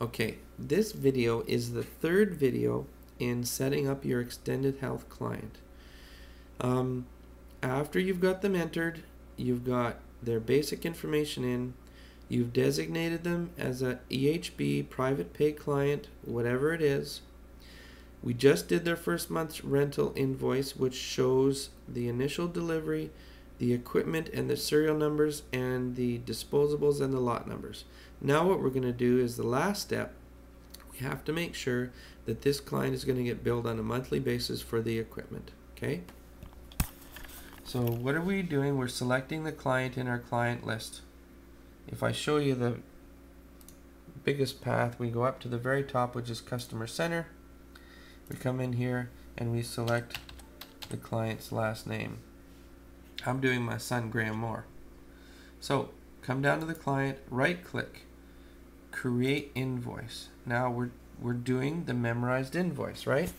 Okay, this video is the third video in setting up your extended health client. After you've got them entered, you've got their basic information in, you've designated them as a EHB private pay client, whatever it is. We just did their first month's rental invoice, which shows the initial delivery, the equipment and the serial numbers, and the disposables and the lot numbers. Now what we're going to do is the last step. We have to make sure that this client is going to get billed on a monthly basis for the equipment. Okay? So what are we doing? We're selecting the client in our client list. If I show you the biggest path, we go up to the very top, which is Customer Center. We come in here and we select the client's last name. I'm doing my son, Graham Moore. So come down to the client, right click, create invoice. Now we're doing the memorized invoice, right?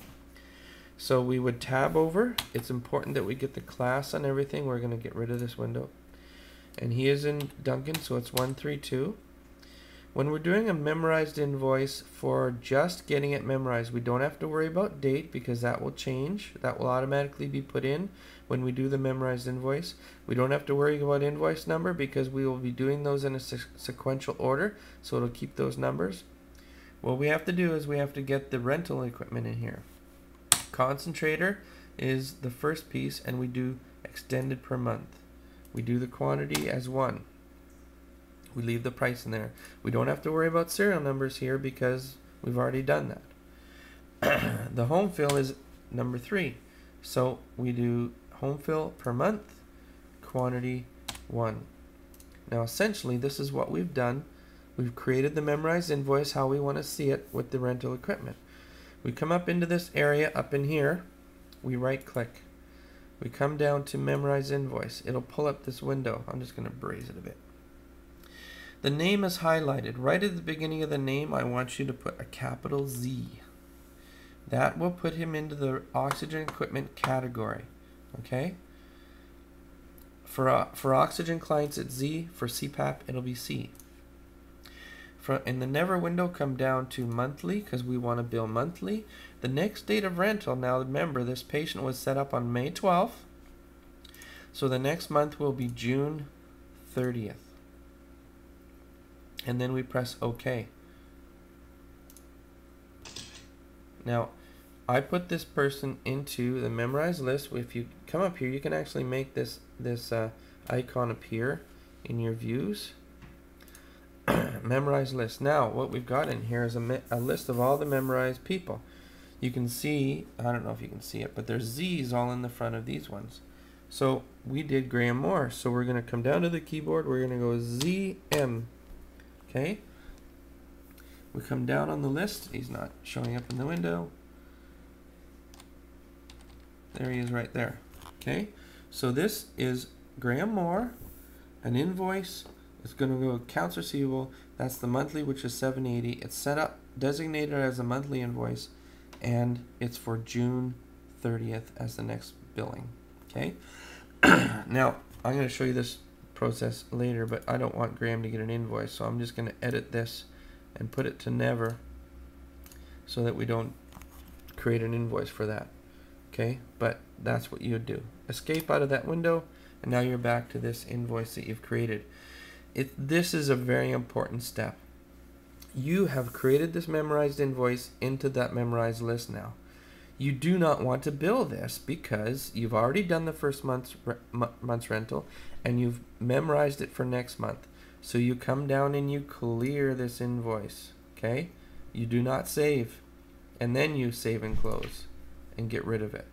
So we would tab over. It's important that we get the class on everything. We're going to get rid of this window. And he is in Duncan, so it's 132. When we're doing a memorized invoice for just getting it memorized, we don't have to worry about date because that will change. That will automatically be put in when we do the memorized invoice. We don't have to worry about invoice number because we will be doing those in a sequential order, so it'll keep those numbers. What we have to do is we have to get the rental equipment in here. Concentrator is the first piece, and we do extended per month. We do the quantity as 1. We leave the price in there. We don't have to worry about serial numbers here because we've already done that. The home fill is number 3. So we do home fill per month, quantity 1. Now essentially this is what we've done. We've created the memorized invoice how we want to see it with the rental equipment. We come up into this area up in here. We right click. We come down to memorize invoice. It'll pull up this window. I'm just going to braze it a bit. The name is highlighted. Right at the beginning of the name, I want you to put a capital Z. That will put him into the oxygen equipment category. Okay? For oxygen clients, it's Z. For CPAP, it'll be C. In the Never window, come down to monthly because we want to bill monthly. The next date of rental, now remember, this patient was set up on May 12th. So the next month will be June 30th. And then we press OK. Now, I put this person into the memorized list. If you come up here, you can actually make this icon appear in your views. Memorized list. Now, what we've got in here is a list of all the memorized people. You can see, I don't know if you can see it, but there's Z's all in the front of these ones. So we did Graham Moore. So we're going to come down to the keyboard. We're going to go ZM. Okay, we come down on the list. He's not showing up in the window. There he is right there. Okay, so this is Graham Moore, an invoice. It's going to go accounts receivable. That's the monthly, which is $780. It's set up, designated as a monthly invoice, and it's for June 30th as the next billing. Okay, now I'm going to show you this process later, but I don't want Graham to get an invoice, so I'm just going to edit this and put it to never so that we don't create an invoice for that. Okay, but that's what you would do. Escape out of that window, and now you're back to this invoice that you've created. This is a very important step. You have created this memorized invoice into that memorized list now. You do not want to bill this because you've already done the first month's rental and you've memorized it for next month. So you come down and you clear this invoice. Okay? You do not save. And then you save and close and get rid of it.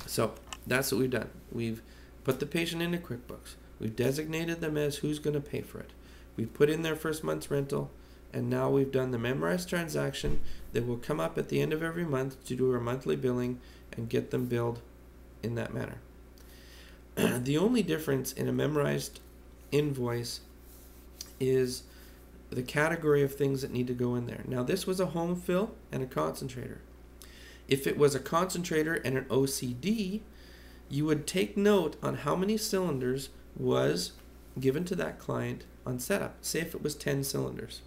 So that's what we've done. We've put the patient into QuickBooks. We've designated them as who's going to pay for it. We've put in their first month's rental. And now we've done the memorized transaction that will come up at the end of every month to do our monthly billing and get them billed in that manner. The only difference in a memorized invoice is the category of things that need to go in there. Now this was a home fill and a concentrator. If it was a concentrator and an OCD, you would take note on how many cylinders was given to that client on setup. Say if it was 10 cylinders.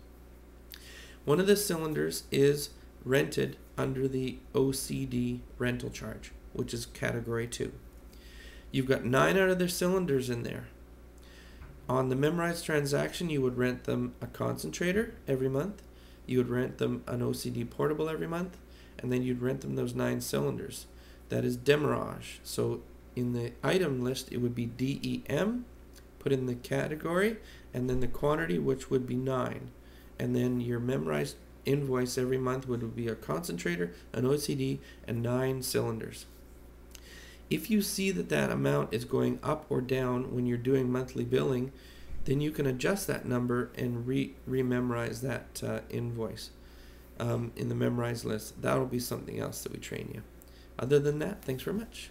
One of the cylinders is rented under the OCD rental charge, which is category 2. You've got 9 out of their cylinders in there. On the memorized transaction, you would rent them a concentrator every month. You would rent them an OCD portable every month, and then you'd rent them those 9 cylinders. That is demarrage. So in the item list, it would be DEM, put in the category, and then the quantity, which would be 9. And then your memorized invoice every month would be a concentrator, an OCD, and 9 cylinders. If you see that that amount is going up or down when you're doing monthly billing, then you can adjust that number and rememorize that invoice in the memorized list. That'll be something else that we train you. Other than that, thanks very much.